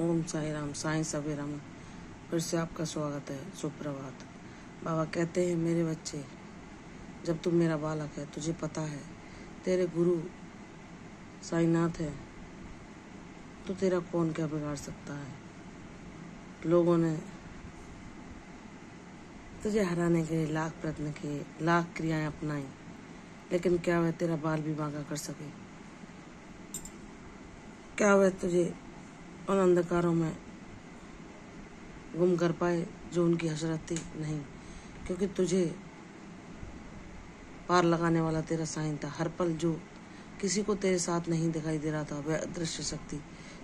ओम साई राम, साईं सवेराम। फिर से आपका स्वागत है। सुप्रभात। बाबा कहते हैं, मेरे बच्चे, जब तुम मेरा बालक है, तुझे पता है तेरे गुरु साईनाथ है, तो तेरा कौन क्या बिगाड़ सकता है। लोगों ने तुझे हराने के लिए लाख प्रयत्न किए, लाख क्रियाएं अपनाई, लेकिन क्या वह तेरा बाल भी बांका कर सके? क्या वह तुझे उन अंधकारों में गुम कर पाए जो उनकी हसरत थी? नहीं, क्योंकि तुझे पार लगाने वाला तेरा साईं था। हर पल जो किसी को तेरे साथ नहीं दिखाई दे रहा था, वह अदृश्य शक्ति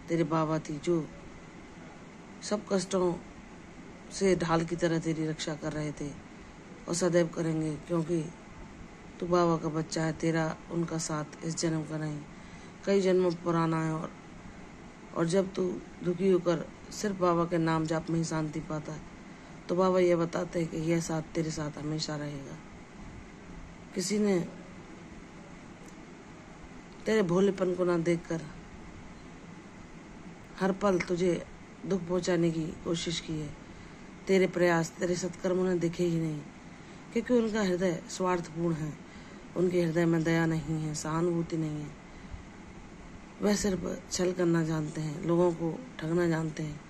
तेरे बाबा थी, जो सब कष्टों से ढाल की तरह तेरी रक्षा कर रहे थे और सदैव करेंगे, क्योंकि तू बाबा का बच्चा है। तेरा उनका साथ इस जन्म का नहीं, कई जन्मों पुराना है। और जब तू दुखी होकर सिर्फ बाबा के नाम जाप में ही शांति पाता है, तो बाबा ये बताते हैं कि यह साथ तेरे साथ हमेशा रहेगा। किसी ने तेरे भोलेपन को ना देखकर हर पल तुझे दुख पहुंचाने की कोशिश की है। तेरे प्रयास, तेरे सत्कर्म उन्हें दिखे ही नहीं, क्योंकि उनका हृदय स्वार्थपूर्ण है। उनके हृदय में दया नहीं है, सहानुभूति नहीं है। वह सिर्फ छल करना जानते हैं, लोगों को ठगना जानते हैं,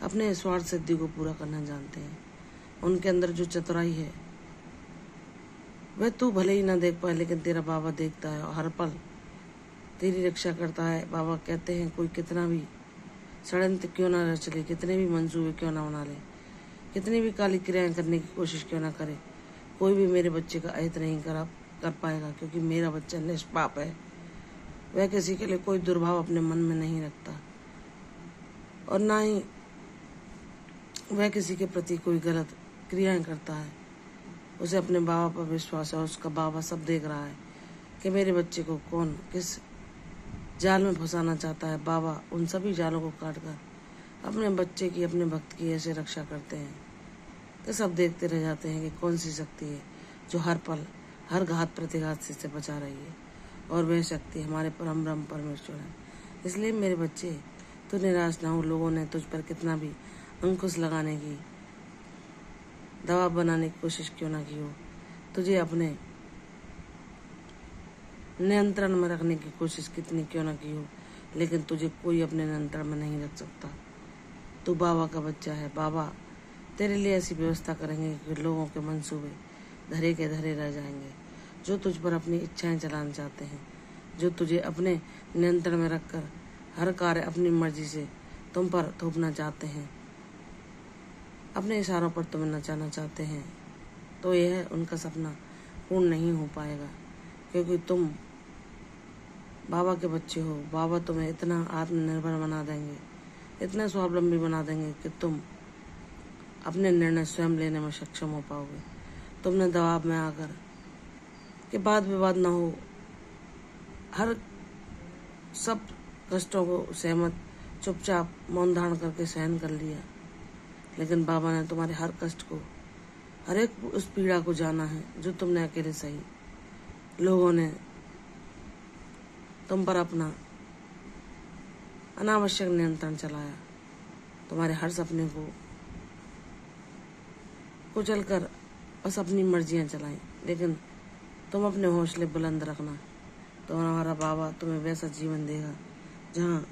अपने स्वार्थ सिद्धि को पूरा करना जानते हैं। उनके अंदर जो चतुराई है, वह तू भले ही ना देख पाए, लेकिन तेरा बाबा देखता है और हर पल तेरी रक्षा करता है। बाबा कहते हैं, कोई कितना भी षड्यंत्र क्यों ना रच ले, कितने भी मंसूबे क्यों ना बना ले, कितनी भी काली क्रियाएं करने की कोशिश क्यों ना करे, कोई भी मेरे बच्चे का अहित नहीं कर पाएगा, क्योंकि मेरा बच्चा निष्पाप है। वह किसी के लिए कोई दुर्भाव अपने मन में नहीं रखता, और ना ही वह किसी के प्रति कोई गलत क्रियाएं करता है। उसे अपने बाबा पर विश्वास है, और उसका बाबा सब देख रहा है कि मेरे बच्चे को कौन किस जाल में फंसाना चाहता है। बाबा उन सभी जालों को काटकर अपने बच्चे की, अपने भक्त की ऐसे रक्षा करते हैं कि सब देखते रह जाते हैं कि कौन सी शक्ति है जो हर पल, हर घात प्रतिघात से बचा रही है। और वह शक्ति हमारे परम ब्रह्म परमेश्वर है। इसलिए मेरे बच्चे, तू निराश ना हो। लोगों ने तुझ पर कितना भी अंकुश लगाने की, दबाव बनाने की कोशिश क्यों ना की हो, तुझे अपने नियंत्रण में रखने की कोशिश कितनी क्यों ना की हो, लेकिन तुझे कोई अपने नियंत्रण में नहीं रख सकता। तू बाबा का बच्चा है। बाबा तेरे लिए ऐसी व्यवस्था करेंगे कि लोगों के मंसूबे धरे के धरे रह जाएंगे, जो तुझ पर अपनी इच्छाएं चलाना चाहते हैं, जो तुझे अपने नियंत्रण में रखकर हर कार्य अपनी मर्जी से तुम पर थोपना चाहते हैं, अपने इशारों पर तुम्हें नचाना चाहते हैं, तो यह उनका सपना पूर्ण नहीं हो पाएगा, क्योंकि तुम बाबा के बच्चे हो। बाबा तुम्हें इतना आत्मनिर्भर बना देंगे, इतना स्वावलंबी बना देंगे कि तुम अपने निर्णय स्वयं लेने में सक्षम हो पाओगे। तुमने दबाव में आकर कि वाद विवाद न हो, हर सब कष्टों को सहमत चुपचाप मौन धारण करके सहन कर लिया, लेकिन बाबा ने तुम्हारे हर कष्ट को, हर एक उस पीड़ा को जाना है जो तुमने अकेले सही। लोगों ने तुम पर अपना अनावश्यक नियंत्रण चलाया, तुम्हारे हर सपने को कुचलकर बस अपनी मर्जियां चलाई, लेकिन तुम अपने हौसले बुलंद रखना, तो हमारा बाबा तुम्हें वैसा जीवन देगा जहाँ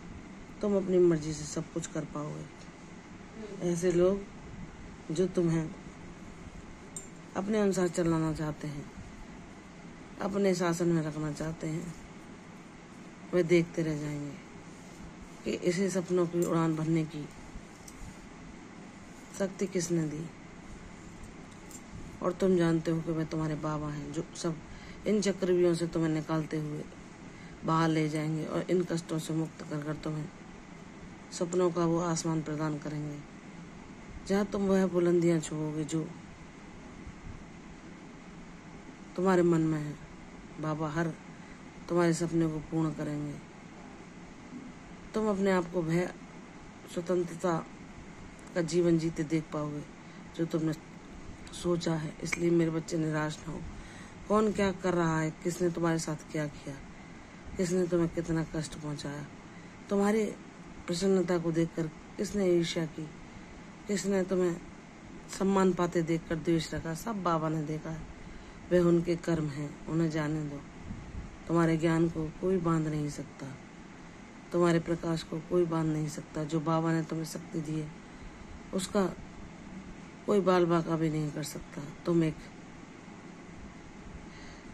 तुम अपनी मर्जी से सब कुछ कर पाओगे। ऐसे लोग जो तुम्हें अपने अनुसार चलाना चाहते हैं, अपने शासन में रखना चाहते हैं, वे देखते रह जाएंगे कि इसे सपनों की उड़ान भरने की शक्ति किसने दी। और तुम जानते हो कि वे तुम्हारे बाबा हैं, जो सब इन चक्रव्यूहों से तुम्हें निकालते हुए बाहर ले जाएंगे और इन कष्टों से मुक्त कर तुम्हें सपनों का वो आसमान प्रदान करेंगे, जहाँ तुम वह बुलंदियां छुओगे जो तुम्हारे मन में है। बाबा हर तुम्हारे सपने को पूर्ण करेंगे। तुम अपने आप को भय स्वतंत्रता का जीवन जीते देख पाओगे जो तुमने सोचा है। इसलिए मेरे बच्चे, निराश न हो। कौन क्या कर रहा है, किसने तुम्हारे साथ क्या किया, किसने तुम्हें कितना कष्ट पहुंचाया, तुम्हारे प्रसन्नता को देखकर किसने ईर्ष्या की, किसने तुम्हें सम्मान पाते देखकर द्वेष रखा, सब बाबा ने देखा है। वे उनके कर्म हैं, उन्हें जाने दो। तुम्हारे ज्ञान को कोई बांध नहीं सकता, तुम्हारे प्रकाश को कोई बांध नहीं सकता। जो बाबा ने तुम्हें शक्ति दी है उसका कोई बाल बाका भी नहीं कर सकता। तुम एक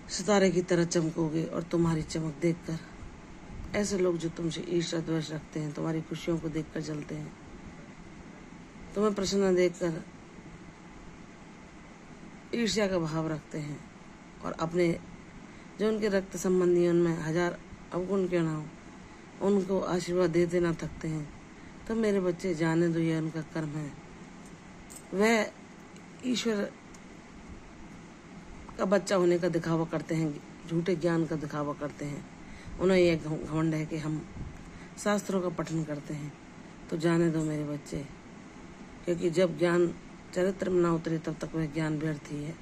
सितारे की तरह चमकोगे और तुम्हारी चमक देखकर ऐसे लोग जो तुमसे ईर्ष्या द्वेष रखते हैं तुम्हारी खुशियों को देखकर जलते हैं। तुम्हें प्रसन्न देखकर ईर्ष्या का भाव रखते हैं और अपने जो उनके रक्त संबंधी उनमें 1000 अवगुण क्यों ना हो उनको आशीर्वाद देते ना थकते हैं। तो मेरे बच्चे जाने दो, यह उनका कर्म है। वह ईश्वर का बच्चा होने का दिखावा करते हैं, झूठे ज्ञान का दिखावा करते हैं। उन्हें यह घमंड है कि हम शास्त्रों का पठन करते हैं। तो जाने दो मेरे बच्चे, क्योंकि जब ज्ञान चरित्र में ना उतरे तब तक वह ज्ञान व्यर्थ ही है।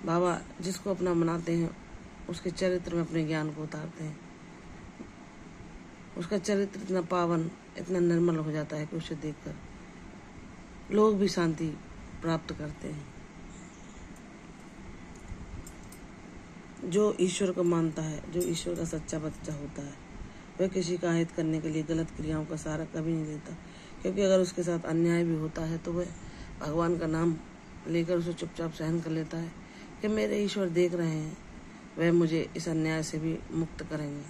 बाबा जिसको अपना बनाते हैं उसके चरित्र में अपने ज्ञान को उतारते हैं। उसका चरित्र इतना पावन, इतना निर्मल हो जाता है कि उसे देखकर लोग भी शांति प्राप्त करते हैं। जो ईश्वर को मानता है, जो ईश्वर का सच्चा बच्चा होता है, वह किसी का हित करने के लिए गलत क्रियाओं का सहारा कभी नहीं लेता। क्योंकि अगर उसके साथ अन्याय भी होता है तो वह भगवान का नाम लेकर उसे चुपचाप सहन कर लेता है कि मेरे ईश्वर देख रहे हैं, वह मुझे इस अन्याय से भी मुक्त करेंगे।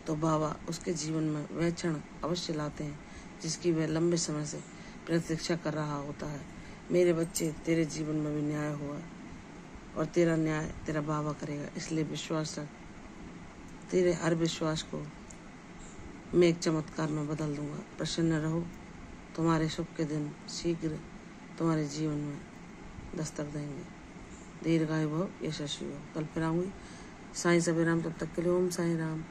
तो बाबा उसके जीवन में वह क्षण अवश्य लाते हैं जिसकी वह लंबे समय से प्रतीक्षा कर रहा होता है। मेरे बच्चे, तेरे जीवन में भी न्याय हुआ और तेरा न्याय तेरा बाबा करेगा, इसलिए विश्वास रख। तेरे हर विश्वास को मैं एक चमत्कार में बदल दूंगा। प्रसन्न रहो, तुम्हारे सुख के दिन शीघ्र तुम्हारे जीवन में दस्तक देंगे। दीर्घायु भव, यशस्वी हो। कल फिर आऊंगी। साईं सवेराम, तब तक के लिए ओम साईं राम।